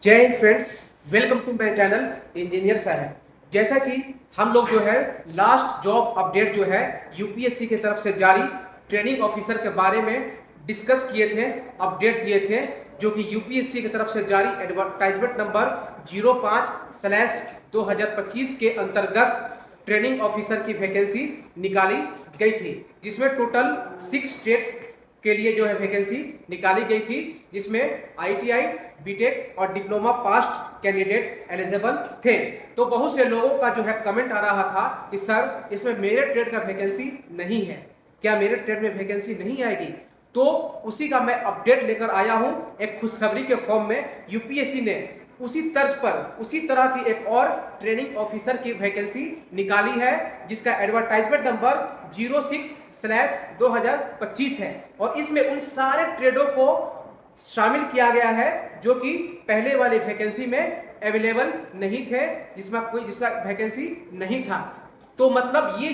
जय Hind friends, welcome to my channel engineer साहब। जैसा कि हम लोग जो है लास्ट जॉब अपडेट जो है यूपीएससी की तरफ से जारी ट्रेनिंग ऑफिसर के बारे में डिस्कस किए थे, अपडेट दिए थे, जो कि यूपीएससी की तरफ से जारी एडवर्टाइजमेंट नंबर 05/2025 के अंतर्गत ट्रेनिंग ऑफिसर की वैकेंसी निकाली गई थी, जिसमें टोटल 6 ट्रेड के लिए जो है वैकेंसी निकाली गई थी, जिसमें आईटीआई, बीटेक और डिप्लोमा पास्ट कैंडिडेट एलिजिबल थे। तो बहुत से लोगों का जो है कमेंट आ रहा था कि सर इसमें मेरे ट्रेड का वैकेंसी नहीं है, क्या मेरे ट्रेड में वैकेंसी नहीं आएगी? तो उसी का मैं अपडेट लेकर आया हूं एक खुशखबरी के फॉर्म में। यूपीएससी ने उसी तर्ज पर उसी तरह की एक और ट्रेनिंग ऑफिसर की वैकेंसी निकाली है, जिसका एडवर्टाइजमेंट नंबर 06/2025 है, और इसमें उन सारे ट्रेडों को शामिल किया गया है जो कि पहले वाली वैकेंसी में अवेलेबल नहीं थे, जिसका वैकेंसी नहीं था। तो मतलब ये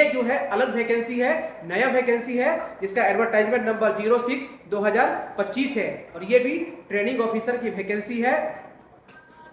जो है अलग वैकेंसी है, नया वैकेंसी है, जिसका एडवर्टाइजमेंट नंबर 06/2025 है, और ये भी ट्रेनिंग ऑफिसर की वैकेंसी है,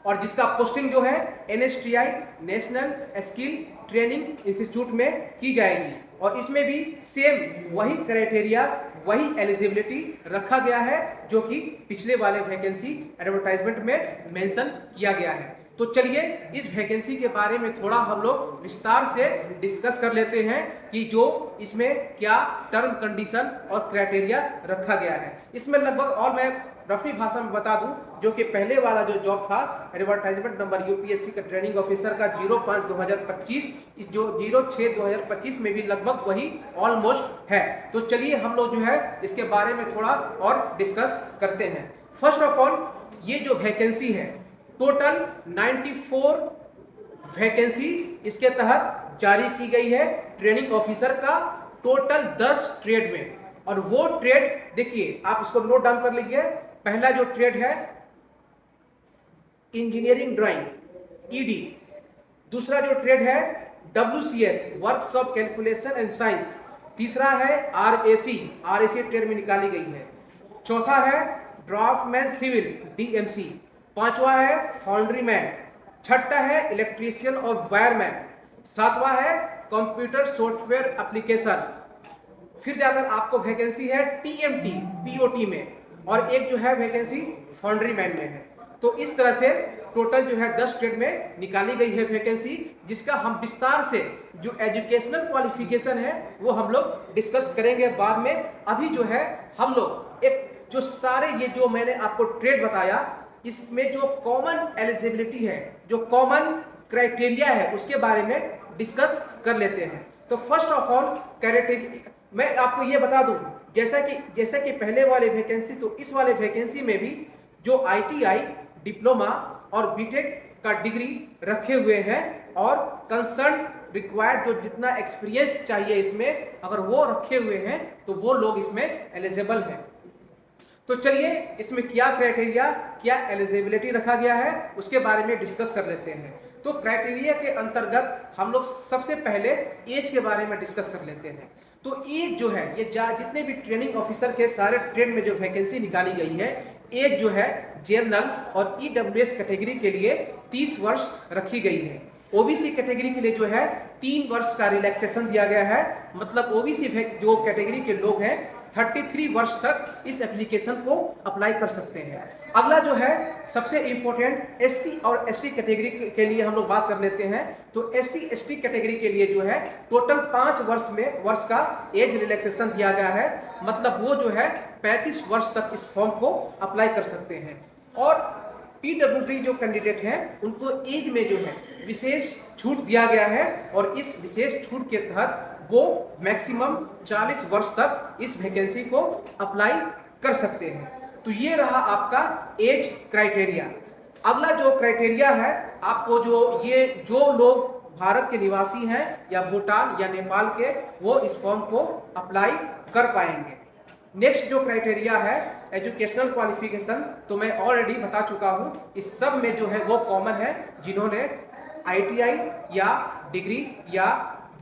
और जिसका पोस्टिंग जो है NSTI national skill training institute में की जाएगी। और इसमें भी सेम वही क्राइटेरिया, वही एलिजिबिलिटी रखा गया है जो कि पिछले वाले वैकेंसी एडवर्टाइजमेंट में मेंशन किया गया है। तो चलिए इस वैकेंसी के बारे में थोड़ा हम लोग विस्तार से डिस्कस कर लेते हैं कि जो इसमें क्या टर्म कंडीशन और क्राइटेरिया रखा गया है। इसमें लगभग, और मैं रफी भाषा में बता दूं, जो कि पहले वाला जो जॉब था एडवर्टाइजमेंट नंबर यूपीएससी का ट्रेनिंग ऑफिसर का 05/2025, इस जो 06/2025 में भी लगभग वही ऑलमोस्ट है। तो चलिए हम लोग जो है इसके बारे में थोड़ा और डिस्कस करते हैं। फर्स्ट ऑफ ऑल, ये जो वैकेंसी है टोटल 94 वैकेंसी इसके तहत जारी की गई है ट्रेनिंग ऑफिसर का, टोटल 10 ट्रेड में। और वो ट्रेड देखिए, आप इसको नोट डाउन कर लीजिए। पहला जो ट्रेड है इंजीनियरिंग ड्राइंग ईडी, दूसरा जो ट्रेड है WCS workshop calculation and science, तीसरा है RAC ट्रेड में निकाली गई है, चौथा है ड्राफ्टमैन सिविल DMC, पांचवा है फाउंड्रीमैन, छठा है इलेक्ट्रीशियन और वायरमैन, सातवां है कंप्यूटर सॉफ्टवेयर एप्लीकेशन, फिर जाकर आपको वैकेंसी है TMT POT में, और एक जो है वैकेंसी फाउंड्रीमैन में है। तो इस तरह से टोटल जो है 10 ट्रेड में निकाली गई है वैकेंसी, जिसका हम विस्तार से जो एजुकेशनल क्वालिफिकेशन है वो हम लोग डिस्कस करेंगे बाद में। अभी जो है हम लोग एक जो सारे ये जो मैंने आपको ट्रेड बताया, इसमें जो कॉमन एलिजिबिलिटी है, जो कॉमन क्राइटेरिया है, उसके बारे में डिस्कस कर लेते हैं। तो फर्स्ट ऑफ ऑल क्राइटेरिया मैं आपको ये बता दूं, जैसा कि पहले वाले वैकेंसी, तो इस वाले वैकेंसी में भी जो आईटीआई, डिप्लोमा और बीटेक का डिग्री रखे हुए हैं, और कंसर्न रिक्वायर्ड जो जितना एक्सपीरियंस चाहिए इसमें, अगर वो रखे हुए हैं तो वो लोग इसमें एलिजिबल हैं। तो चलिए इसमें क्या क्राइटेरिया, क्या एलिजिबिलिटी रखा गया है, उसके बारे में डिस्कस कर लेते हैं। तो क्राइटेरिया के अंतर्गत हम लोग सबसे पहले एज के बारे में डिस्कस कर लेते हैं। तो एज जो है, ये जितने भी ट्रेनिंग ऑफिसर के सारे ट्रेड में जो वैकेंसी निकाली गई है, एज जो है जनरल और EWS कैटेगरी के लिए 30 वर्ष रखी गई है। ओबीसी कैटेगरी के लिए जो है 3 वर्ष का रिलैक्सेशन दिया गया है, मतलब ओबीसी जो कैटेगरी के लोग हैं 33 वर्ष तक इस एप्लीकेशन को अप्लाई कर सकते हैं। अगला जो है सबसे इंपॉर्टेंट SC और ST कैटेगरी के लिए हम लोग बात कर लेते हैं। तो SC ST कैटेगरी के लिए जो है टोटल 5 वर्ष का एज रिलैक्सेशन दिया गया है, मतलब वो जो है 35 वर्ष तक इस फॉर्म को अप्लाई कर सकते हैं। और PWD जो कैंडिडेट हैं उनको एज में जो है विशेष छूट दिया गया है, और इस विशेष छूट के तहत वो मैक्सिमम 40 वर्ष तक इस वैकेंसी को अप्लाई कर सकते हैं। तो ये रहा आपका एज क्राइटेरिया। अगला जो क्राइटेरिया है, आपको जो लोग भारत के निवासी हैं या भूटान या नेपाल के, वो इस फॉर्म को अप्लाई कर पाएंगे। नेक्स्ट जो क्राइटेरिया है एजुकेशनल क्वालिफिकेशन, तो मैं ऑलरेडी बता चुका हूँ, इस सब में जो है वो कॉमन है, जिन्होंने ITI या डिग्री या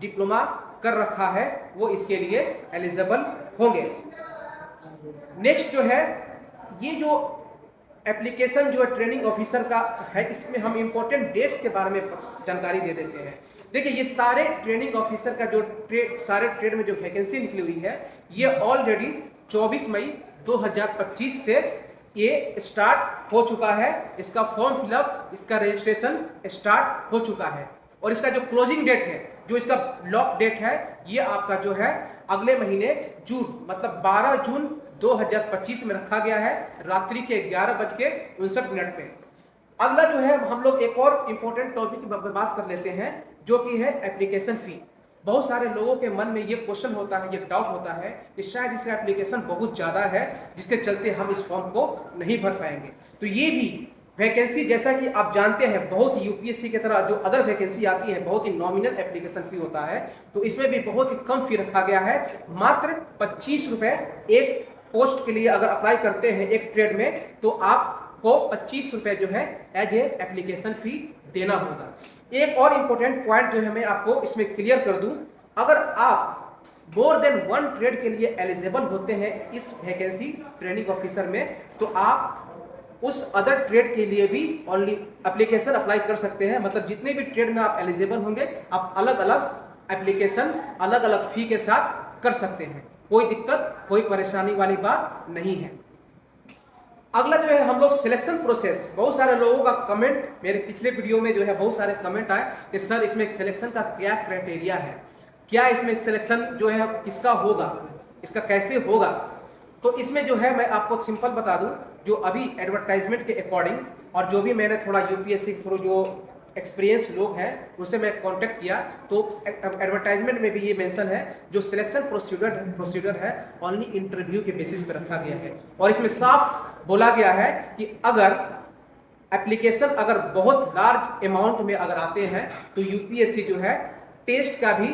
डिप्लोमा कर रखा है वो इसके लिए एलिजिबल होंगे। नेक्स्ट जो है, ये जो एप्लीकेशन जो है ट्रेनिंग ऑफिसर का है, इसमें हम इंपॉर्टेंट डेट्स के बारे में जानकारी दे देते हैं। देखिए, ये सारे ट्रेनिंग ऑफिसर का जो सारे ट्रेड में जो वैकेंसी निकली हुई है, ये ऑलरेडी 24 मई 2025 से ये स्टार्ट हो चुका है। इसका फॉर्म फिलअप, इसका रजिस्ट्रेशन स्टार्ट हो चुका है और इसका जो क्लोजिंग डेट है, जो इसका लॉक डेट है, ये आपका जो है अगले महीने जून, मतलब 12 जून 2025 में रखा गया है, रात्रि के 11:59 पे। अगला जो है, हम लोग एक और इम्पोर्टेंट टॉपिक की बात कर लेते हैं, जो कि है एप्लीकेशन फी। बहुत सारे लोगों के मन में ये क्वेश्चन होता है, ये डाउट होता है कि शायद इसका एप्लीकेशन बहुत ज़्यादा है, जिसके चलते हम इस फॉर्म को नहीं भर पाएंगे। तो ये भी वैकेंसी, जैसा कि आप जानते हैं, बहुत यूपीएससी की तरह जो अदर वैकेंसी आती है, बहुत ही नॉमिनल एप्लीकेशन फी होता है, तो इसमें भी बहुत ही कम फी रखा गया है। मात्र 25 रुपये एक पोस्ट के लिए अगर अप्लाई करते हैं एक ट्रेड में, तो आपको 25 रुपये जो है एज ए एप्लीकेशन फी देना होगा। एक और इम्पोर्टेंट पॉइंट जो है मैं आपको इसमें क्लियर कर दूं, अगर आप मोर देन 1 ट्रेड के लिए एलिजिबल होते हैं इस वैकेंसी ट्रेनिंग ऑफिसर में, तो आप उस अदर ट्रेड के लिए भी ओनली एप्लीकेशन अप्लाई कर सकते हैं। मतलब जितने भी ट्रेड में आप एलिजिबल होंगे, आप अलग अलग एप्लीकेशन अलग अलग फी के साथ कर सकते हैं। कोई दिक्कत, कोई परेशानी वाली बात नहीं है। अगला जो है, हम लोग सिलेक्शन प्रोसेस, बहुत सारे लोगों का कमेंट, मेरे पिछले वीडियो में जो है बहुत सारे कमेंट आए कि सर इसमें सिलेक्शन का क्या क्राइटेरिया है, क्या इसमें सिलेक्शन जो है किसका होगा, इसका कैसे होगा। तो इसमें जो है मैं आपको सिंपल बता दूं, जो अभी एडवर्टाइजमेंट के अकॉर्डिंग और जो भी मैंने थोड़ा यूपीएससी के थ्रू जो एक्सपीरियंस लोग हैं उनसे मैं कांटेक्ट किया, तो एडवर्टाइजमेंट में भी ये मेंशन है, जो सिलेक्शन प्रोसीजर है ओनली इंटरव्यू के बेसिस पे रखा गया है। और इसमें साफ बोला गया है कि अगर एप्लीकेशन अगर बहुत लार्ज अमाउंट में अगर आते हैं, तो यूपीएससी जो है टेस्ट का भी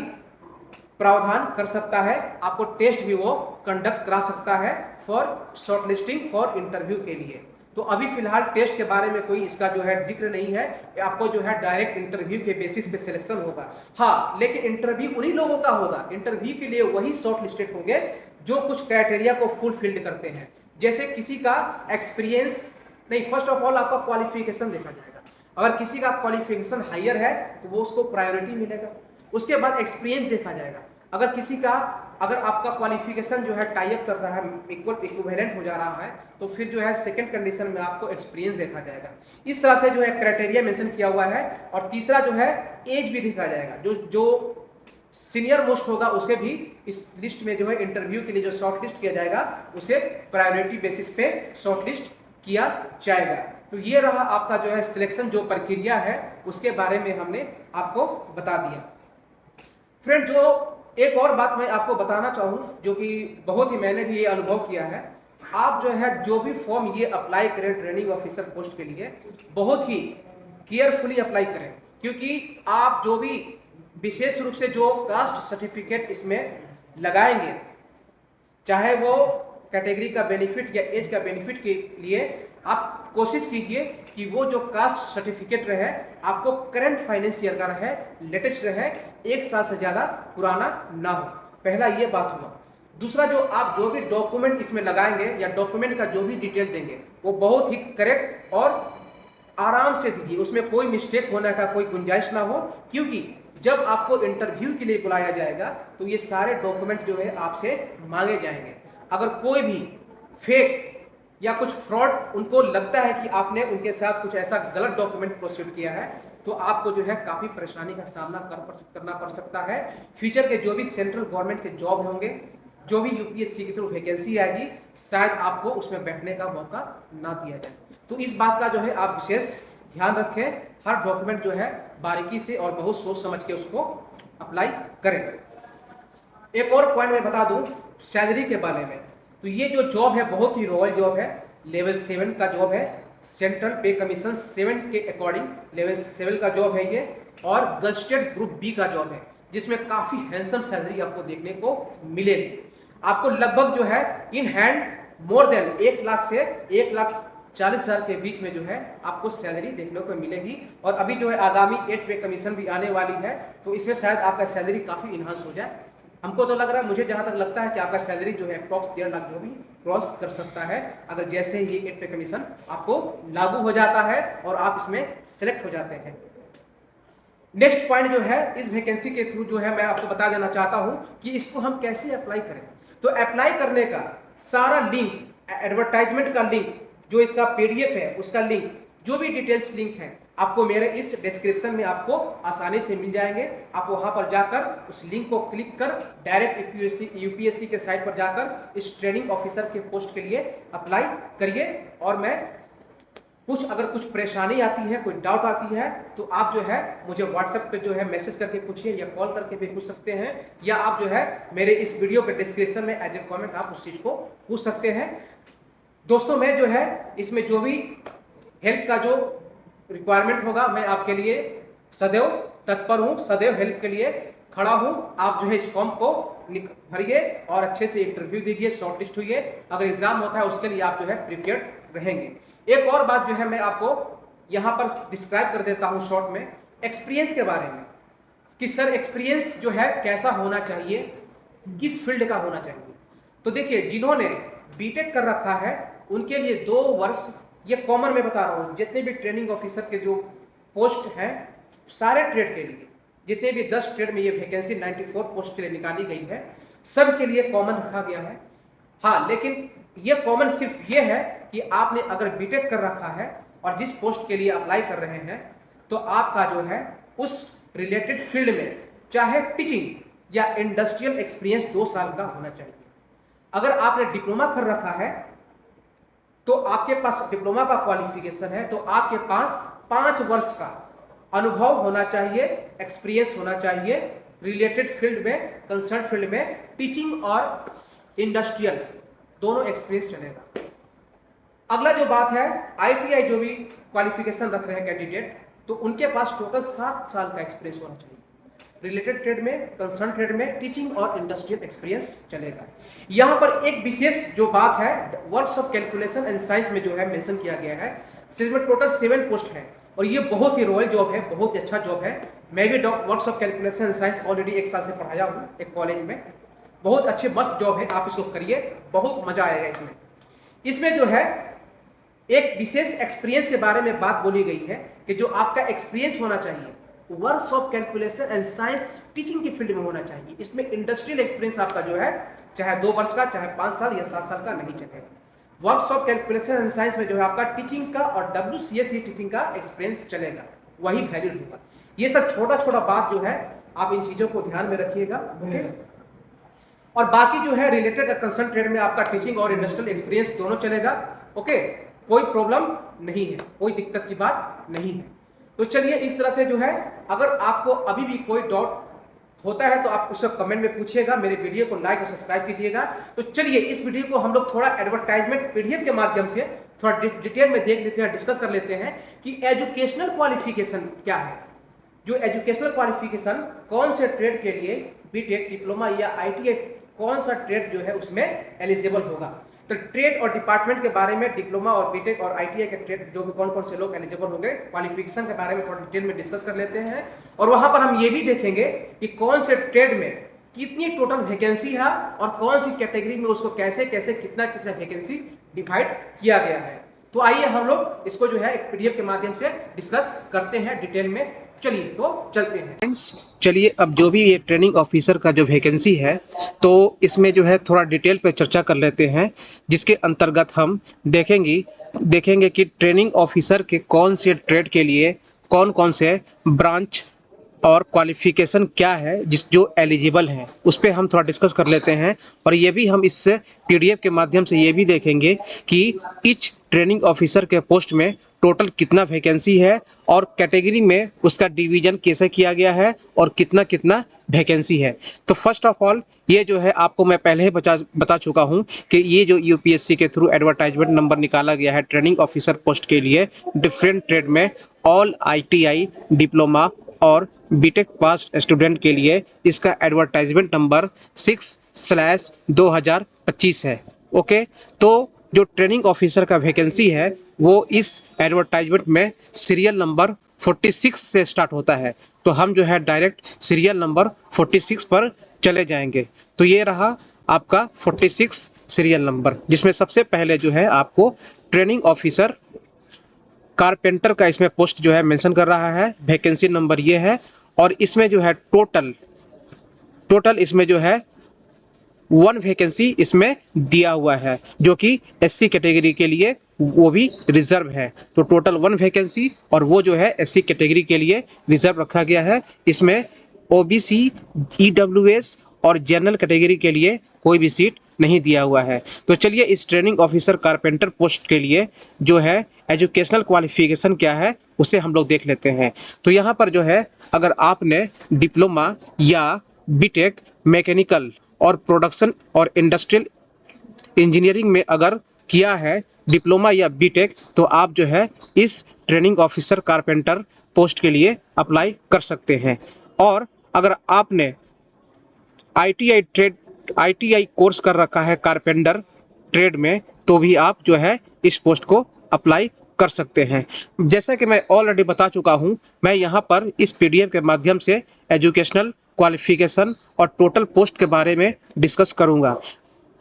प्रावधान कर सकता है, आपको टेस्ट भी वो कंडक्ट करा सकता है फॉर शॉर्टलिस्टिंग फॉर इंटरव्यू के लिए। तो अभी फिलहाल टेस्ट के बारे में कोई इसका जो है जिक्र नहीं है, आपको जो है डायरेक्ट इंटरव्यू के बेसिस पे सिलेक्शन होगा। हाँ, लेकिन इंटरव्यू उन्हीं लोगों का होगा, इंटरव्यू के लिए वही शॉर्ट लिस्टेड होंगे जो कुछ क्राइटेरिया को फुलफिल्ड करते हैं। जैसे किसी का एक्सपीरियंस नहीं, फर्स्ट ऑफ ऑल आपका क्वालिफिकेशन देखा जाएगा। अगर किसी का क्वालिफिकेशन हायर है तो वो उसको प्रायोरिटी मिलेगा। उसके बाद एक्सपीरियंस देखा जाएगा। अगर किसी का, अगर आपका क्वालिफिकेशन जो है टाई अप कर रहा है, इक्विवेलेंट हो जा रहा है, तो फिर जो है सेकंड कंडीशन में आपको एक्सपीरियंस देखा जाएगा। इस तरह से जो है क्राइटेरिया मेंशन किया हुआ है। और तीसरा जो है एज भी देखा जाएगा, जो सीनियर मोस्ट होगा उसे भी इस लिस्ट में जो है इंटरव्यू के लिए जो शॉर्ट लिस्ट किया जाएगा, उसे प्रायोरिटी बेसिस पे शॉर्ट लिस्ट किया जाएगा। तो ये रहा आपका जो है सिलेक्शन जो प्रक्रिया है, उसके बारे में हमने आपको बता दिया। फ्रेंड, जो एक और बात मैं आपको बताना चाहूँ, जो कि बहुत ही मैंने भी ये अनुभव किया है, आप जो है जो भी फॉर्म ये अप्लाई करें ट्रेनिंग ऑफिसर पोस्ट के लिए, बहुत ही केयरफुली अप्लाई करें, क्योंकि आप जो भी विशेष रूप से जो कास्ट सर्टिफिकेट इसमें लगाएंगे, चाहे वो कैटेगरी का बेनिफिट या एज का बेनिफिट के लिए, आप कोशिश कीजिए कि वो जो कास्ट सर्टिफिकेट रहे आपको करंट फाइनेंस ईयर का रहे, लेटेस्ट रहे, 1 साल से ज़्यादा पुराना ना हो। पहला ये बात हुआ। दूसरा, जो आप जो भी डॉक्यूमेंट इसमें लगाएंगे या डॉक्यूमेंट का जो भी डिटेल देंगे, वो बहुत ही करेक्ट और आराम से दीजिए, उसमें कोई मिस्टेक होने का कोई गुंजाइश ना हो, क्योंकि जब आपको इंटरव्यू के लिए बुलाया जाएगा तो ये सारे डॉक्यूमेंट जो है आपसे मांगे जाएंगे। अगर कोई भी फेक या कुछ फ्रॉड उनको लगता है कि आपने उनके साथ कुछ ऐसा गलत डॉक्यूमेंट प्रोसीड किया है, तो आपको जो है काफ़ी परेशानी का सामना करना पड़ सकता है। फ्यूचर के जो भी सेंट्रल गवर्नमेंट के जॉब होंगे, जो भी यूपीएससी के थ्रू वैकेंसी आएगी, शायद आपको उसमें बैठने का मौका ना दिया जाए। तो इस बात का जो है आप विशेष ध्यान रखें, हर डॉक्यूमेंट जो है बारीकी से और बहुत सोच समझ के उसको अप्लाई करें। एक और पॉइंट मैं बता दूं सैलरी के बारे में, तो ये जो जॉब है बहुत ही रॉयल जॉब है, लेवल 7 का जॉब है, सेंट्रल पे कमीशन 7 के अकॉर्डिंग लेवल 7 का जॉब है ये, और गस्टेड ग्रुप बी का जॉब है, जिसमें काफ़ी हैंडसम सैलरी आपको देखने को मिलेगी। आपको लगभग जो है in hand more than 1 lakh से 1 लाख 40,000 के बीच में जो है आपको सैलरी देखने को मिलेगी। और अभी जो है आगामी 8 पे कमीशन भी आने वाली है, तो इसमें शायद आपका सैलरी काफ़ी इन्हांस हो जाए। हमको तो लग रहा है, मुझे जहाँ तक लगता है कि आपका सैलरी जो है अप्रॉक्स 1.5 लाख जो भी क्रॉस कर सकता है, अगर जैसे ही ये 8 पे कमीशन आपको लागू हो जाता है और आप इसमें सेलेक्ट हो जाते हैं। नेक्स्ट पॉइंट जो है, इस वैकेंसी के थ्रू जो है मैं आपको बता देना चाहता हूं कि इसको हम कैसे अप्लाई करें। तो अप्लाई करने का सारा लिंक, एडवर्टाइजमेंट का लिंक, जो इसका पीडीएफ है उसका लिंक, जो भी डिटेल्स लिंक है, आपको मेरे इस डिस्क्रिप्शन में आपको आसानी से मिल जाएंगे। आप वहां पर जाकर उस लिंक को क्लिक कर डायरेक्ट यूपीएससी के साइट पर जाकर इस ट्रेनिंग ऑफिसर के पोस्ट के लिए अप्लाई करिए। और मैं अगर कुछ परेशानी आती है, कोई डाउट आती है, तो आप जो है मुझे व्हाट्सएप पे जो है मैसेज करके पूछिए या कॉल करके भी पूछ सकते हैं, या आप जो है मेरे इस वीडियो के डिस्क्रिप्शन में एज ए कमेंट आप उस चीज़ को पूछ सकते हैं। दोस्तों, मैं जो है इसमें जो भी हेल्प का जो रिक्वायरमेंट होगा, मैं आपके लिए सदैव तत्पर हूँ, सदैव हेल्प के लिए खड़ा हूँ। आप जो है इस फॉर्म को भरिए और अच्छे से इंटरव्यू दीजिए, शॉर्टलिस्ट हुई। अगर एग्जाम होता है उसके लिए आप जो है प्रिपेयर्ड रहेंगे। एक और बात जो है मैं आपको यहाँ पर डिस्क्राइब कर देता हूँ शॉर्ट में, एक्सपीरियंस के बारे में, कि सर एक्सपीरियंस जो है कैसा होना चाहिए, किस फील्ड का होना चाहिए। तो देखिए, जिन्होंने बीटेक कर रखा है उनके लिए 2 वर्ष, ये कॉमन मैं बता रहा हूँ, जितने भी ट्रेनिंग ऑफिसर के जो पोस्ट हैं सारे ट्रेड के लिए, जितने भी 10 ट्रेड में ये वैकेंसी 94 पोस्ट के लिए निकाली गई है, सब के लिए कॉमन रखा गया है। हाँ, लेकिन ये कॉमन सिर्फ ये है कि आपने अगर बीटेक कर रखा है और जिस पोस्ट के लिए अप्लाई कर रहे हैं, तो आपका जो है उस रिलेटेड फील्ड में चाहे टीचिंग या इंडस्ट्रियल एक्सपीरियंस 2 साल का होना चाहिए। अगर आपने डिप्लोमा कर रखा है तो आपके पास डिप्लोमा का क्वालिफिकेशन है, तो आपके पास 5 वर्ष का अनुभव होना चाहिए, एक्सपीरियंस होना चाहिए रिलेटेड फील्ड में, कंसर्न फील्ड में, टीचिंग और इंडस्ट्रियल दोनों एक्सपीरियंस चलेगा। अगला जो बात है, आईटीआई जो भी क्वालिफिकेशन रख रहे हैं कैंडिडेट, तो उनके पास टोटल 7 साल का एक्सपीरियंस होना चाहिए रिलेटेड ट्रेड में, कंसर्न ट्रेड में, टीचिंग और इंडस्ट्रियल एक्सपीरियंस चलेगा। यहाँ पर एक विशेष जो बात है, works of calculation and science में जो है मेंशन किया गया है, इसमें टोटल 7 पोस्ट है और ये बहुत ही रॉयल जॉब है, बहुत ही अच्छा जॉब है। मैं भी works of calculation and science already 1 साल से पढ़ाया हूँ एक कॉलेज में, बहुत अच्छे मस्त जॉब है, आप इसको करिए, बहुत मजा आएगा इसमें। इसमें जो है एक विशेष एक्सपीरियंस के बारे में बात बोली गई है कि जो आपका एक्सपीरियंस होना चाहिए works of calculation and science teaching की फील्ड में होना चाहिए। इसमें इंडस्ट्रियल एक्सपीरियंस आपका जो है चाहे 2 वर्ष का, चाहे 5 साल या 7 साल का नहीं चलेगा। Works of calculation and science में जो है आपका टीचिंग का और WCSE टीचिंग का एक्सपीरियंस चलेगा, वही वैलिड होगा। ये सब छोटा छोटा बात जो है आप इन चीज़ों को ध्यान में रखिएगा, ओके। और बाकी जो है रिलेटेड कंसर्न ट्रेड में आपका टीचिंग और इंडस्ट्रियल एक्सपीरियंस दोनों चलेगा, ओके। कोई प्रॉब्लम नहीं है, कोई दिक्कत की बात नहीं है। तो चलिए, इस तरह से जो है अगर आपको अभी भी कोई डाउट होता है तो आप उसको कमेंट में पूछिएगा, मेरे वीडियो को लाइक और सब्सक्राइब कीजिएगा। तो चलिए, इस वीडियो को हम लोग थोड़ा एडवर्टाइजमेंट पीडीएफ के माध्यम से थोड़ा डिटेल में देख लेते हैं, डिस्कस कर लेते हैं कि एजुकेशनल क्वालिफिकेशन क्या है। जो एजुकेशनल क्वालिफिकेशन कौन से ट्रेड के लिए बीटेक, डिप्लोमा या आईटीआई, कौन सा ट्रेड जो है उसमें एलिजिबल होगा। तो ट्रेड और डिपार्टमेंट के बारे में, डिप्लोमा और बीटेक और आईटीआई के ट्रेड जो भी कौन कौन से लोग एलिजिबल होंगे, क्वालिफिकेशन के बारे में थोड़ा डिटेल में डिस्कस कर लेते हैं। और वहां पर हम ये भी देखेंगे कि कौन से ट्रेड में कितनी टोटल वैकेंसी है और कौन सी कैटेगरी में उसको कैसे कैसे कितना कितना वैकेंसी डिवाइड किया गया है। तो आइए हम लोग इसको जो है एक पीडीएफ के माध्यम से डिस्कस करते हैं डिटेल में। चलिए तो चलते हैं फ्रेंड्स। चलिए, अब जो भी ये ट्रेनिंग ऑफिसर का जो वैकेंसी है, तो इसमें जो है थोड़ा डिटेल पे चर्चा कर लेते हैं, जिसके अंतर्गत हम देखेंगे कि ट्रेनिंग ऑफिसर के कौन से ट्रेड के लिए कौन कौन से ब्रांच और क्वालिफिकेशन क्या है जो एलिजिबल हैं, उस पर हम थोड़ा डिस्कस कर लेते हैं। और ये भी हम इस पीडीएफ के माध्यम से ये भी देखेंगे कि ईच ट्रेनिंग ऑफिसर के पोस्ट में टोटल कितना वैकेंसी है और कैटेगरी में उसका डिवीजन कैसे किया गया है और कितना कितना वैकेंसी है। तो फर्स्ट ऑफ ऑल, ये जो है आपको मैं पहले ही बता चुका हूँ कि ये जो यूपीएससी के थ्रू एडवर्टाइजमेंट नंबर निकाला गया है ट्रेनिंग ऑफिसर पोस्ट के लिए डिफरेंट ट्रेड में, ऑल आईटीआई, डिप्लोमा और बीटेक पास स्टूडेंट के लिए इसका एडवर्टाइजमेंट नंबर 6/2025 है, ओके। तो जो ट्रेनिंग ऑफिसर का वैकेंसी है वो इस एडवर्टाइजमेंट में सीरियल नंबर 46 से स्टार्ट होता है। तो हम जो है डायरेक्ट सीरियल नंबर 46 पर चले जाएंगे। तो ये रहा आपका 46 सीरियल नंबर, जिसमें सबसे पहले जो है आपको ट्रेनिंग ऑफिसर कारपेंटर का इसमें पोस्ट जो है मेंशन कर रहा है, वैकेंसी नंबर ये है। और इसमें जो है टोटल इसमें जो है 1 वैकेंसी इसमें दिया हुआ है, जो कि एससी कैटेगरी के लिए वो भी रिजर्व है। तो टोटल 1 वैकेंसी और वो जो है एससी कैटेगरी के लिए रिजर्व रखा गया है। इसमें ओबीसी, ईडब्ल्यूएस और जनरल कैटेगरी के लिए कोई भी सीट नहीं दिया हुआ है। तो चलिए इस ट्रेनिंग ऑफिसर कारपेंटर पोस्ट के लिए जो है एजुकेशनल क्वालिफिकेशन क्या है उसे हम लोग देख लेते हैं। तो यहाँ पर जो है अगर आपने डिप्लोमा या बीटेक मैकेनिकल और प्रोडक्शन और इंडस्ट्रियल इंजीनियरिंग में अगर किया है डिप्लोमा या बीटेक, तो आप जो है इस ट्रेनिंग ऑफिसर कारपेंटर पोस्ट के लिए अप्लाई कर सकते हैं। और अगर आपने आईटीआई कोर्स कर रखा है कारपेंटर ट्रेड में, तो भी आप जो है इस पोस्ट को अप्लाई कर सकते हैं। जैसा कि मैं ऑलरेडी बता चुका हूं, मैं यहाँ पर इस पीडीएफ के माध्यम से एजुकेशनल क्वालिफिकेशन और टोटल पोस्ट के बारे में डिस्कस करूंगा।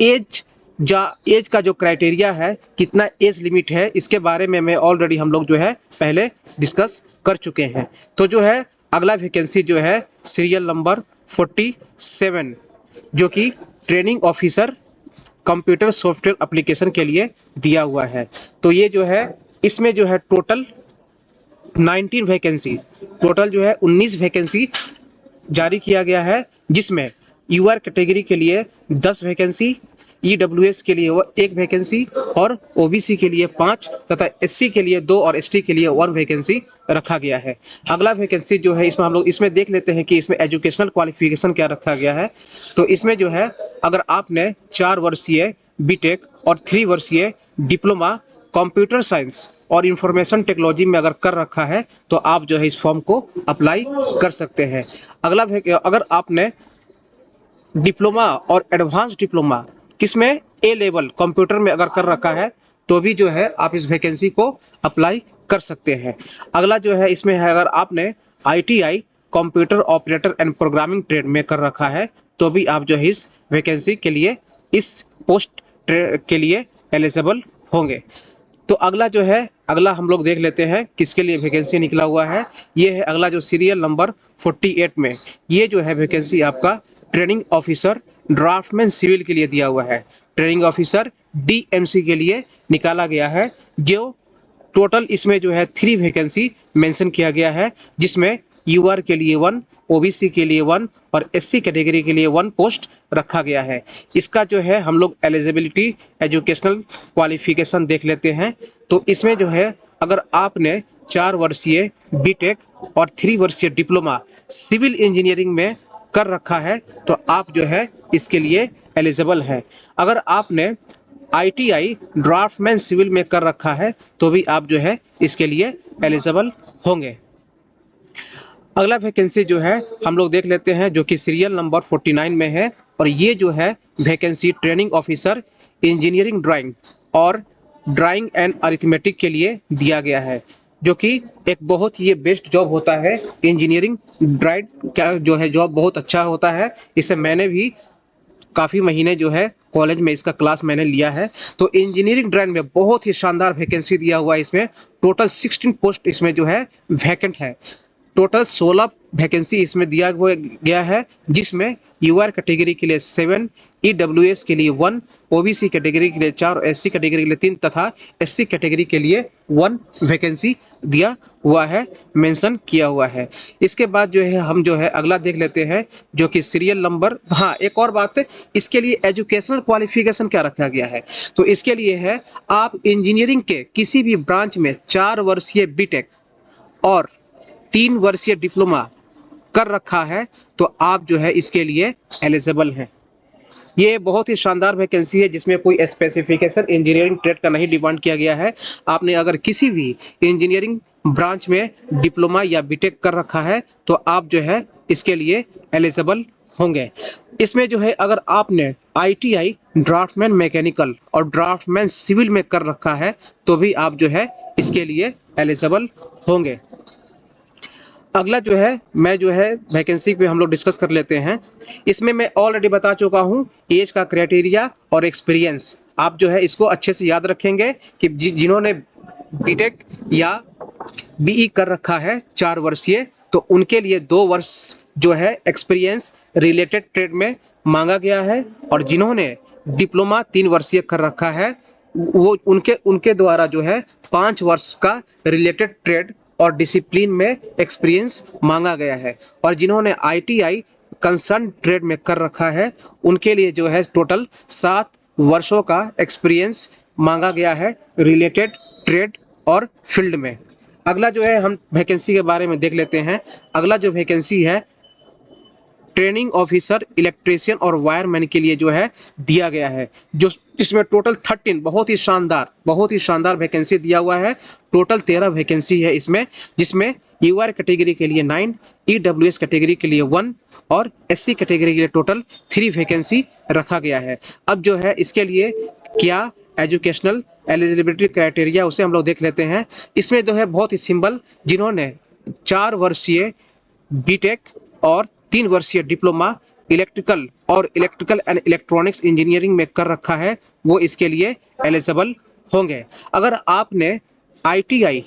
एज एज का जो क्राइटेरिया है, कितना एज लिमिट है, इसके बारे में मैं ऑलरेडी हम लोग जो है पहले डिस्कस कर चुके हैं। तो जो है अगला वैकेंसी जो है सीरियल नंबर 47, जो कि training officer computer software application के लिए दिया हुआ है। तो ये जो है इसमें जो है टोटल 19 वैकेंसी, टोटल जो है 19 वैकेंसी जारी किया गया है, जिसमें यूआर कैटेगरी के लिए 10 वैकेंसी, ईडब्ल्यूएस के लिए 1 वैकेंसी और ओबीसी के लिए 5 तथा एससी के लिए 2 और एसटी के लिए 1 वैकेंसी रखा गया है। अगला वैकेंसी जो है इसमें हम लोग इसमें देख लेते हैं कि इसमें एजुकेशनल क्वालिफिकेशन क्या रखा गया है। तो इसमें जो है अगर आपने 4 वर्षीय बीटेक और 3 वर्षीय डिप्लोमा कंप्यूटर साइंस और इंफॉर्मेशन टेक्नोलॉजी में अगर कर रखा है, तो आप जो है इस फॉर्म को अप्लाई कर सकते हैं। अगर आपने डिप्लोमा और एडवांस डिप्लोमा किसमें ए लेवल कंप्यूटर में अगर कर रखा है, तो भी जो है आप इस वैकेंसी को अप्लाई कर सकते हैं। अगला जो है इसमें है अगर आपने ITI computer operator and programming trade में कर रखा है, तो भी आप जो है इस वैकेंसी के लिए इस पोस्ट के लिए एलिजिबल होंगे। तो अगला हम लोग देख लेते हैं किसके लिए वैकेंसी निकला हुआ है। ये है अगला जो सीरियल नंबर 48 में, ये जो है वैकेंसी आपका ट्रेनिंग ऑफिसर ड्राफ्टमैन सिविल के लिए दिया हुआ है। ट्रेनिंग ऑफिसर डीएमसी के लिए निकाला गया है, जो टोटल इसमें जो है 3 वैकेंसी मेंशन किया गया है, जिसमें यूआर के लिए 1, ओबीसी के लिए 1 और एससी कैटेगरी के लिए 1 पोस्ट रखा गया है। इसका जो है हम लोग एलिजिबिलिटी एजुकेशनल क्वालिफिकेशन देख लेते हैं। तो इसमें जो है अगर आपने 4 वर्षीय बीटेक और 3 वर्षीय डिप्लोमा सिविल इंजीनियरिंग में कर रखा है, तो आप जो है इसके लिए एलिजिबल है। अगर आपने आईटीआई ड्राफ्टमैन सिविल में कर रखा है, तो भी आप जो है इसके लिए एलिजिबल होंगे। अगला वैकेंसी जो है हम लोग देख लेते हैं, जो कि सीरियल नंबर 49 में है। और ये जो है vacancy training officer engineering drawing और ड्राइंग एंड अरिथमेटिक के लिए दिया गया है, जो कि एक बहुत ही बेस्ट जॉब होता है। इंजीनियरिंग ड्राइंग का जो है जॉब बहुत अच्छा होता है। इसे मैंने भी काफ़ी महीने जो है कॉलेज में इसका क्लास मैंने लिया है। तो इंजीनियरिंग ड्राइंग में बहुत ही शानदार वैकेंसी दिया हुआ है। इसमें टोटल 16 पोस्ट इसमें जो है वैकेंट है। टोटल 16 वैकेंसी इसमें दिया गया है, जिसमें यूआर कैटेगरी के लिए 7, ईडब्ल्यूएस के लिए 1, ओबीसी कैटेगरी के लिए 4 और एससी कैटेगरी के लिए 3 तथा एससी कैटेगरी के लिए 1 वैकेंसी दिया हुआ है, मेंशन किया हुआ है। इसके बाद जो है हम जो है अगला देख लेते हैं, जो कि सीरियल नंबर, हाँ एक और बात है, इसके लिए एजुकेशनल क्वालिफिकेशन क्या रखा गया है। तो इसके लिए है आप इंजीनियरिंग के किसी भी ब्रांच में 4 वर्षीय बीटेक और 3 वर्षीय डिप्लोमा कर रखा है, तो आप जो है इसके लिए एलिजिबल हैं। ये बहुत ही शानदार वैकेंसी है, जिसमें कोई स्पेसिफिकेशन इंजीनियरिंग ट्रेड का नहीं डिमांड किया गया है। आपने अगर किसी भी इंजीनियरिंग ब्रांच में डिप्लोमा या बीटेक कर रखा है, तो आप जो है इसके लिए एलिजिबल होंगे। इसमें जो है अगर आपने ITI ड्राफ्टमैन मैकेनिकल और ड्राफ्टमैन सिविल में कर रखा है तो भी आप जो है इसके लिए एलिजिबल होंगे। अगला जो है मैं जो है वैकेंसी पे हम लोग डिस्कस कर लेते हैं। इसमें मैं ऑलरेडी बता चुका हूँ एज का क्राइटेरिया और एक्सपीरियंस। आप जो है इसको अच्छे से याद रखेंगे कि जिन्होंने बीटेक या बीई कर रखा है 4 वर्षीय, तो उनके लिए 2 वर्ष जो है एक्सपीरियंस रिलेटेड ट्रेड में मांगा गया है, और जिन्होंने डिप्लोमा 3 वर्षीय कर रखा है वो उनके उनके द्वारा जो है 5 वर्ष का रिलेटेड ट्रेड और डिसिप्लिन में एक्सपीरियंस मांगा गया है। और जिन्होंने ITI कंसर्न ट्रेड में कर रखा है उनके लिए जो है टोटल 7 वर्षों का एक्सपीरियंस मांगा गया है रिलेटेड ट्रेड और फील्ड में। अगला जो है हम वैकेंसी के बारे में देख लेते हैं। अगला जो वैकेंसी है ट्रेनिंग ऑफिसर इलेक्ट्रीशियन और वायरमैन के लिए जो है दिया गया है, जो इसमें टोटल 13 बहुत ही शानदार वैकेंसी दिया हुआ है। टोटल 13 वैकेंसी है इसमें, जिसमें UR कैटेगरी के लिए 9, EWS कैटेगरी के लिए 1 और SC कैटेगरी के लिए टोटल 3 वैकेंसी रखा गया है। अब जो है इसके लिए क्या एजुकेशनल एलिजिबिलिटी क्राइटेरिया उसे हम लोग देख लेते हैं। इसमें जो है बहुत ही सिंपल, जिन्होंने 4 वर्षीय बीटेक और 3 वर्षीय diploma electrical and electronics engineering में कर रखा है वो इसके लिए एलिजिबल होंगे। अगर आपने ITI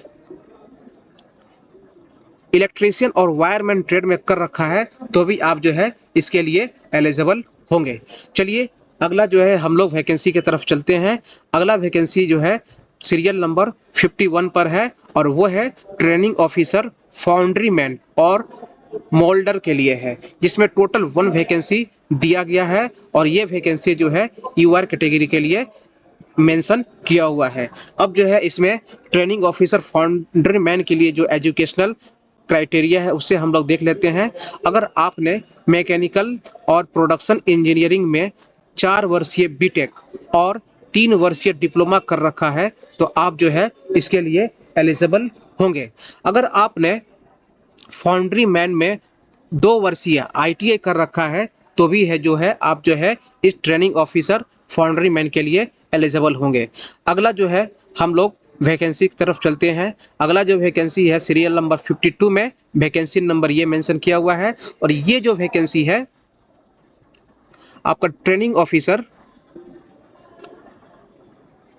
इलेक्ट्रीशियन और वायरमैन ट्रेड में कर रखा है तो भी आप जो है इसके लिए एलिजिबल होंगे। चलिए अगला जो है हम लोग वैकेंसी की तरफ चलते हैं। अगला वैकेंसी जो है सीरियल नंबर 51 पर है और वो है ट्रेनिंग ऑफिसर फाउंड्री मैन और मोल्डर के लिए है, जिसमें टोटल 1 वैकेंसी दिया गया है और ये वैकेंसी जो है UR कैटेगरी के लिए मेंशन किया हुआ है। अब जो है इसमें ट्रेनिंग ऑफिसर फाउंड्री मैन के लिए जो एजुकेशनल क्राइटेरिया है उससे हम लोग देख लेते हैं। अगर आपने मैकेनिकल और प्रोडक्शन इंजीनियरिंग में 4 वर्षीय बीटेक और 3 वर्षीय डिप्लोमा कर रखा है तो आप जो है इसके लिए एलिजिबल होंगे। अगर आपने फाउंड्री मैन में 2 वर्षीय ITI कर रखा है तो भी है जो है आप जो है इस ट्रेनिंग ऑफिसर फाउंड्री मैन के लिए एलिजिबल होंगे। अगला जो है हम लोग वैकेंसी की तरफ चलते हैं। अगला जो वैकेंसी है सीरियल नंबर 52 में वैकेंसी नंबर ये मेंशन किया हुआ है और ये जो वैकेंसी है आपका training officer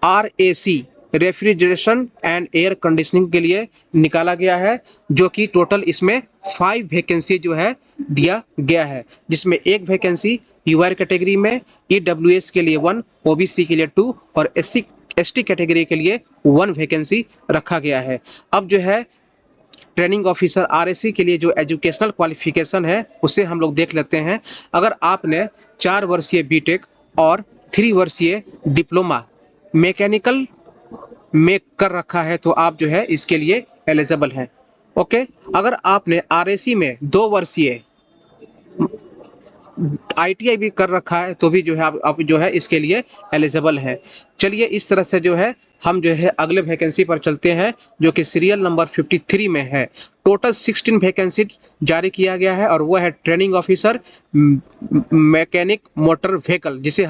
RAC refrigeration and air conditioning के लिए निकाला गया है, जो कि टोटल इसमें 5 वैकेंसी जो है दिया गया है, जिसमें 1 वैकेंसी UR कैटेगरी में, EWS के लिए 1, OBC के लिए 2 और ST कैटेगरी के लिए 1 वैकेंसी रखा गया है। अब जो है ट्रेनिंग ऑफिसर RAC के लिए जो एजुकेशनल क्वालिफिकेशन है उसे हम लोग देख लेते हैं। अगर आपने 4 वर्षीय बीटेक और 3 वर्षीय डिप्लोमा मैकेनिकल में कर रखा है तो आप जो है इसके लिए एलिजिबल हैं। ओके, अगर आपने RAC में 2 वर्षीय ITI भी कर रखा है तो भी जो है आप जो है इसके लिए एलिजिबल हैं। चलिए इस तरह से जो है हम जो है अगले वैकेंसी पर चलते हैं, जो कि सीरियल नंबर 53 में है। टोटल 16 वैकेंसी जारी किया गया है और वह है training officer mechanic motor vehicle, जिसे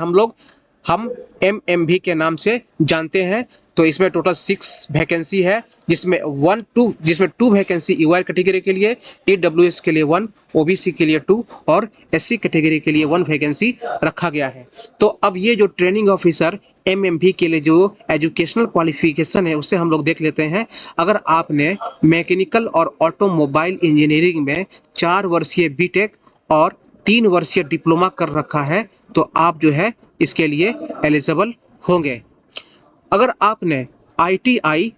हम MMV के नाम से जानते हैं। तो इसमें टोटल 6 वैकेंसी है, जिसमें 2 वैकेंसी UR कैटेगरी के लिए, EWS के लिए 1, OBC के लिए 2 और SC कैटेगरी के लिए 1 वैकेंसी रखा गया है। तो अब ये जो ट्रेनिंग ऑफिसर MMV के लिए जो एजुकेशनल क्वालिफिकेशन है उससे हम लोग देख लेते हैं। अगर आपने मैकेनिकल और ऑटोमोबाइल इंजीनियरिंग में 4 वर्षीय बीटेक और 3 वर्षीय डिप्लोमा कर रखा है तो आप जो है इसके लिए एलिजिबल होंगे। अगर आपने ITI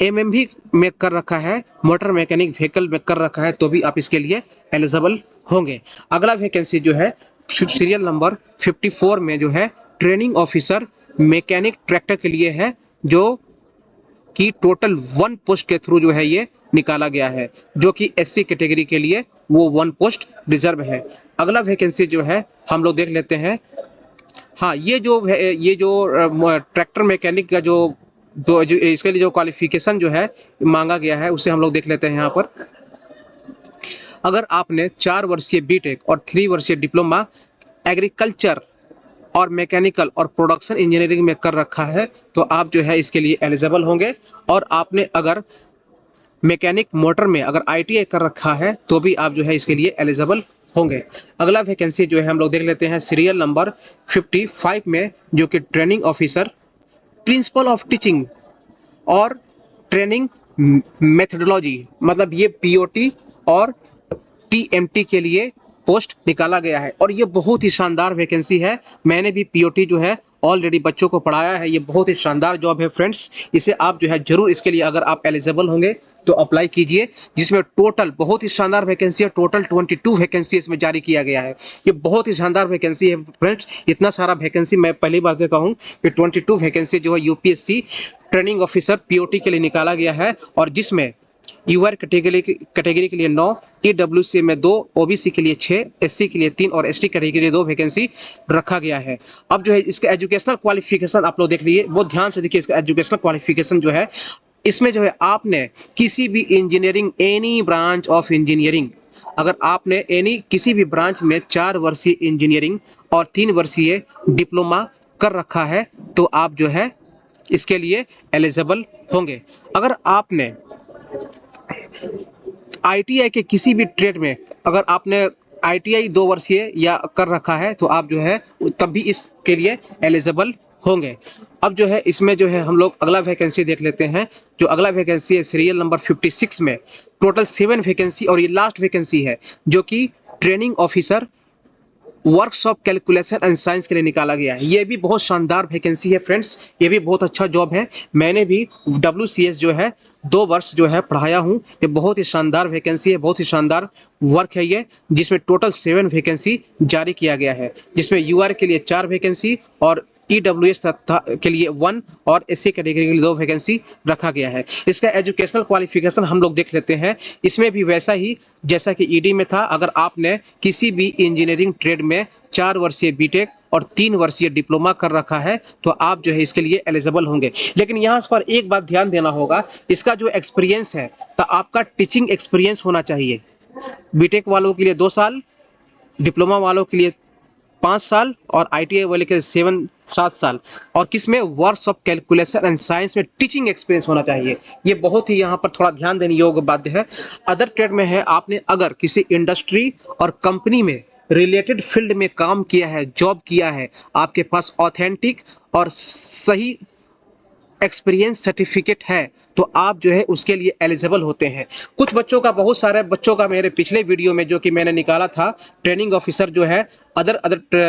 MMV में कर रखा है, मोटर मैकेनिक व्हीकल में कर रखा है तो भी आप इसके लिए एलिजिबल होंगे। अगला वैकेंसी जो है सीरियल नंबर 54 में जो है ट्रेनिंग ऑफिसर मैकेनिक ट्रैक्टर के लिए है, जो कि टोटल 1 पोस्ट के थ्रू जो है ये निकाला गया है, जो कि SC कैटेगरी के लिए वो 1 पोस्ट रिजर्व है। अगला वैकेंसी जो है हम लोग देख लेते हैं। हाँ, ये जो ट्रैक्टर मैकेनिक का जो इसके लिए जो क्वालिफिकेशन जो है मांगा गया है उसे हम लोग देख लेते हैं यहाँ पर। अगर आपने 4 वर्षीय बीटेक और 3 वर्षीय डिप्लोमा एग्रीकल्चर और मैकेनिकल और प्रोडक्शन इंजीनियरिंग में कर रखा है तो आप जो है इसके लिए एलिजिबल होंगे। और आपने अगर मैकेनिक मोटर में अगर आईटीआई कर रखा है तो भी आप जो है इसके लिए एलिजिबल होंगे। अगला वैकेंसी जो है हम लोग देख लेते हैं सीरियल नंबर 55 में, जो कि training officer, principle of teaching और ट्रेनिंग मेथडोलॉजी, मतलब ये पीओटी और टीएमटी के लिए पोस्ट निकाला गया है। और ये बहुत ही शानदार वैकेंसी है। मैंने भी पीओटी जो है ऑलरेडी बच्चों को पढ़ाया है। ये बहुत ही शानदार जॉब है फ्रेंड्स। इसे आप जो है जरूर इसके लिए अगर आप एलिजिबल होंगे तो अप्लाई कीजिए, जिसमें टोटल बहुत ही शानदार वैकेंसी है। टोटल 22 वैकेंसी इसमें जारी किया गया है। ये बहुत ही शानदार वैकेंसी है फ्रेंड्स। इतना सारा वैकेंसी मैं पहली बार देखा हूँ कि 22 वैकेंसी जो है यूपीएससी ट्रेनिंग ऑफिसर पीओटी के लिए निकाला गया है। और जिसमें यूआर कैटेगरी के लिए 9, ईडब्ल्यूसी में 2, ओबीसी के लिए 6, एससी के लिए 3 और एसटी कैटेगरी के लिए 2 वैकेंसी रखा गया है। अब जो है इसका एजुकेशनल क्वालिफिकेशन आप लोग देख लीजिए, बहुत ध्यान से देखिए। इसका एजुकेशनल क्वालिफिकेशन जो है, इसमें जो है आपने किसी भी engineering, any branch of engineering, अगर आपने किसी भी ब्रांच में 4 वर्षीय इंजीनियरिंग और 3 वर्षीय डिप्लोमा कर रखा है तो आप जो है इसके लिए एलिजिबल होंगे। अगर आपने आईटीआई के किसी भी ट्रेड में, अगर आपने आईटीआई 2 वर्षीय या कर रखा है तो आप जो है तब भी इसके लिए एलिजिबल होंगे। अब जो है इसमें जो है हम लोग अगला वैकेंसी देख लेते हैं। जो अगला वैकेंसी है सीरियल नंबर 56 में, टोटल 7 वैकेंसी और ये लास्ट वैकेंसी है, जो कि training officer workshop calculation and science के लिए निकाला गया है। ये भी बहुत शानदार वैकेंसी है फ्रेंड्स। ये भी बहुत अच्छा जॉब है। मैंने भी WCS जो है 2 वर्ष जो है पढ़ाया हूँ। ये बहुत ही शानदार वैकेंसी है, बहुत ही शानदार वर्क है ये, जिसमें टोटल 7 वैकेंसी जारी किया गया है। जिसमें यूआर के लिए 4 वैकेंसी और ईडब्ल्यूएस के लिए 1 और एससी कैटेगरी के लिए 2 वैकेंसी रखा गया है। इसका एजुकेशनल क्वालिफिकेशन हम लोग देख लेते हैं। इसमें भी वैसा ही जैसा कि ईडी में था, अगर आपने किसी भी इंजीनियरिंग ट्रेड में 4 वर्षीय बीटेक और 3 वर्षीय डिप्लोमा कर रखा है तो आप जो है इसके लिए एलिजिबल होंगे। लेकिन यहाँ पर एक बात ध्यान देना होगा, इसका जो एक्सपीरियंस है तो आपका टीचिंग एक्सपीरियंस होना चाहिए। बीटेक वालों के लिए 2 साल, डिप्लोमा वालों के लिए 5 साल और आईटीआई वाले के 7 साल। और किसमें? Works of calculation and science में टीचिंग एक्सपीरियंस होना चाहिए। ये बहुत ही यहाँ पर थोड़ा ध्यान देने योग्य बात है। अदर ट्रेड में है, आपने अगर किसी इंडस्ट्री और कंपनी में रिलेटेड फील्ड में काम किया है, जॉब किया है, आपके पास ऑथेंटिक और सही एक्सपीरियंस सर्टिफिकेट है तो आप जो है उसके लिए एलिजिबल होते हैं। कुछ बच्चों का, बहुत सारे बच्चों का मेरे पिछले वीडियो में जो कि मैंने निकाला था, ट्रेनिंग ऑफिसर जो है अदर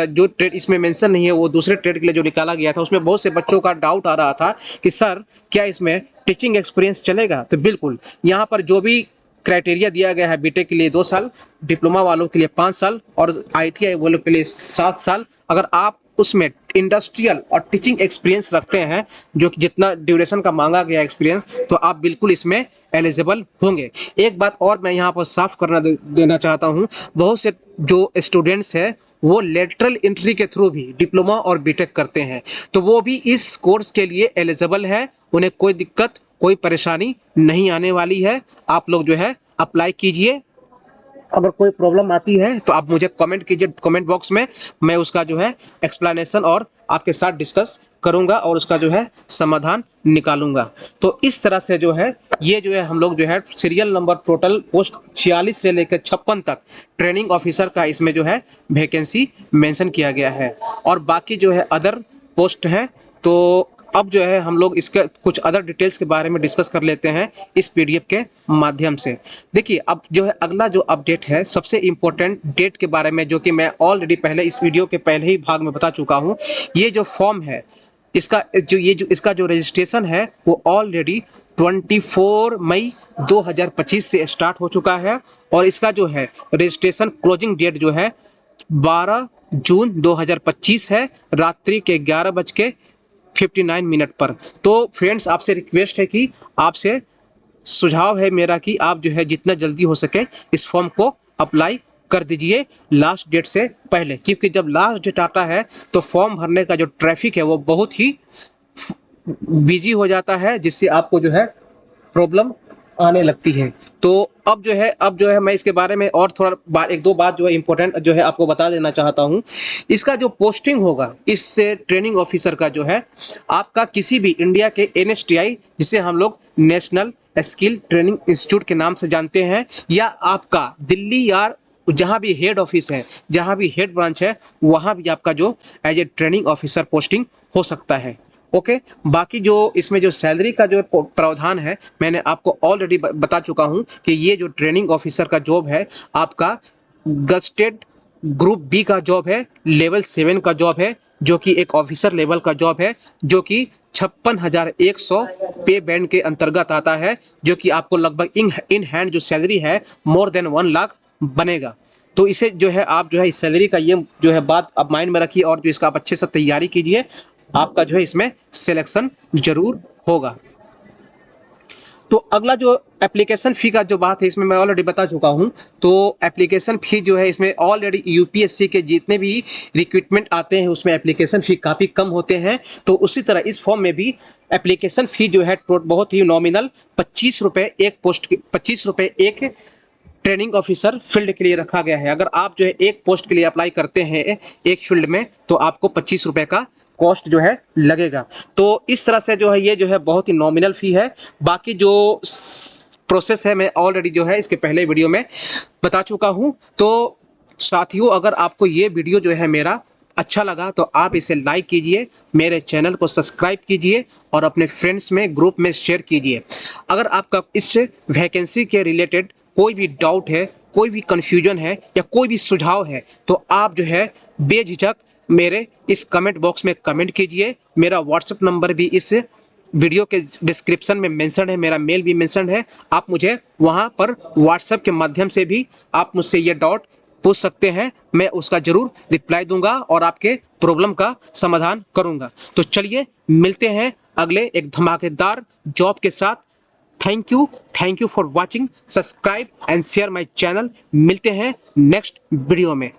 जो ट्रेड इसमें मेंशन नहीं है, वो दूसरे ट्रेड के लिए जो निकाला गया था, उसमें बहुत से बच्चों का डाउट आ रहा था कि सर क्या इसमें टीचिंग एक्सपीरियंस चलेगा? तो बिल्कुल, यहाँ पर जो भी क्राइटेरिया दिया गया है, बीटेक के लिए 2 साल, डिप्लोमा वालों के लिए 5 साल और आईटीआई वालों के लिए 7 साल, अगर आप उसमें इंडस्ट्रियल और टीचिंग एक्सपीरियंस रखते हैं, जो कि जितना ड्यूरेशन का मांगा गया एक्सपीरियंस, तो आप बिल्कुल इसमें एलिजिबल होंगे। एक बात और मैं यहाँ पर साफ करना देना चाहता हूँ, बहुत से जो स्टूडेंट्स हैं वो लेटरल एंट्री के थ्रू भी डिप्लोमा और बीटेक करते हैं, तो वो भी इस कोर्स के लिए एलिजिबल है। उन्हें कोई दिक्कत, कोई परेशानी नहीं आने वाली है। आप लोग जो है अप्लाई कीजिए। अगर कोई प्रॉब्लम आती है तो आप मुझे कमेंट कीजिए कमेंट बॉक्स में, मैं उसका जो है एक्सप्लेनेशन और आपके साथ डिस्कस करूंगा और उसका जो है समाधान निकालूंगा। तो इस तरह से जो है ये जो है हम लोग जो है सीरियल नंबर टोटल पोस्ट 46 से लेकर 56 तक ट्रेनिंग ऑफिसर का इसमें जो है वैकेंसी मेंशन किया गया है। और बाकी जो है अदर पोस्ट है। तो अब जो है हम लोग इसके कुछ अदर डिटेल्स के बारे में डिस्कस कर लेते हैं इस पीडीएफ के माध्यम से। देखिए, अब जो है अगला जो अपडेट है, सबसे इम्पोर्टेंट डेट के बारे में, जो कि मैं ऑलरेडी पहले इस वीडियो के पहले ही भाग में बता चुका हूँ। ये जो फॉर्म है, इसका जो रजिस्ट्रेशन है वो ऑलरेडी 24 मई 2025 से स्टार्ट हो चुका है। और इसका जो है रजिस्ट्रेशन क्लोजिंग डेट जो है 12 जून 2025 है, रात्रि के 11:59 पर। तो फ्रेंड्स, आपसे रिक्वेस्ट है कि आपसे सुझाव है मेरा कि आप जो है जितना जल्दी हो सके इस फॉर्म को अप्लाई कर दीजिए लास्ट डेट से पहले, क्योंकि जब लास्ट डेट आता है तो फॉर्म भरने का जो ट्रैफिक है वो बहुत ही बिजी हो जाता है, जिससे आपको जो है प्रॉब्लम आने लगती है। तो अब जो है मैं इसके बारे में और थोड़ा एक दो बात जो है इंपॉर्टेंट जो है आपको बता देना चाहता हूँ। इसका जो पोस्टिंग होगा इस ट्रेनिंग ऑफिसर का जो है आपका किसी भी इंडिया के एनएसटीआई, जिसे हम लोग नेशनल स्किल ट्रेनिंग इंस्टीट्यूट के नाम से जानते हैं, या आपका दिल्ली या जहां भी हेड ऑफिस है, जहां भी हेड ब्रांच है, वहां भी आपका जो as a training officer posting हो सकता है। ओके, बाकी जो इसमें जो सैलरी का जो प्रावधान है मैंने आपको ऑलरेडी बता चुका हूं कि ये जो ट्रेनिंग ऑफिसर का जॉब है आपका गस्टेड ग्रुप बी का जॉब है, लेवल 7 का जॉब है, जो कि एक ऑफिसर लेवल का जॉब है, जो कि 56,100 पे बैंड के अंतर्गत आता है, जो कि आपको लगभग इन हैंड जो सैलरी है मोर देन 1 लाख बनेगा। तो इसे जो है आप जो है इस सैलरी का ये जो है बात आप माइंड में रखिए और जो इसका आप अच्छे से तैयारी कीजिए, आपका जो है इसमें सिलेक्शन जरूर होगा। तो अगला जो एप्लीकेशन फ़ी का जो बात है इसमें मैं ऑलरेडी बता चुका हूँ। तो एप्लीकेशन फ़ी जो है इसमें ऑलरेडी यूपीएससी के जितने भी रिक्रूटमेंट आते हैं उसमें एप्लीकेशन फ़ी काफ़ी कम होते हैं। तो उसी तरह इस फॉर्म में भी एप्लीकेशन फ़ी जो है बहुत ही नॉमिनल 25 रुपये एक पोस्ट, 25 रुपये एक ट्रेनिंग ऑफिसर फील्ड के लिए रखा गया है। अगर आप जो है एक पोस्ट के लिए अप्लाई करते हैं एक फील्ड में तो आपको 25 रुपये का कॉस्ट जो है लगेगा। तो इस तरह से जो है ये जो है बहुत ही नॉमिनल फी है। बाकी जो प्रोसेस है मैं ऑलरेडी जो है इसके पहले वीडियो में बता चुका हूँ। तो साथियों, अगर आपको ये वीडियो जो है मेरा अच्छा लगा तो आप इसे लाइक कीजिए, मेरे चैनल को सब्सक्राइब कीजिए और अपने फ्रेंड्स में ग्रुप में शेयर कीजिए। अगर आपका इस वैकेंसी के रिलेटेड कोई भी डाउट है, कोई भी कन्फ्यूजन है या कोई भी सुझाव है तो आप जो है बेझिझक मेरे इस कमेंट बॉक्स में कमेंट कीजिए। मेरा व्हाट्सएप नंबर भी इस वीडियो के डिस्क्रिप्शन में मेंशन है, मेरा मेल भी मेंशन है। आप मुझे वहां पर व्हाट्सएप के माध्यम से भी आप मुझसे ये डाउट पूछ सकते हैं, मैं उसका जरूर रिप्लाई दूंगा और आपके प्रॉब्लम का समाधान करूंगा। तो चलिए मिलते हैं अगले एक धमाकेदार जॉब के साथ। Thank you for watching, subscribe and share my channel. मिलते हैं नेक्स्ट वीडियो में।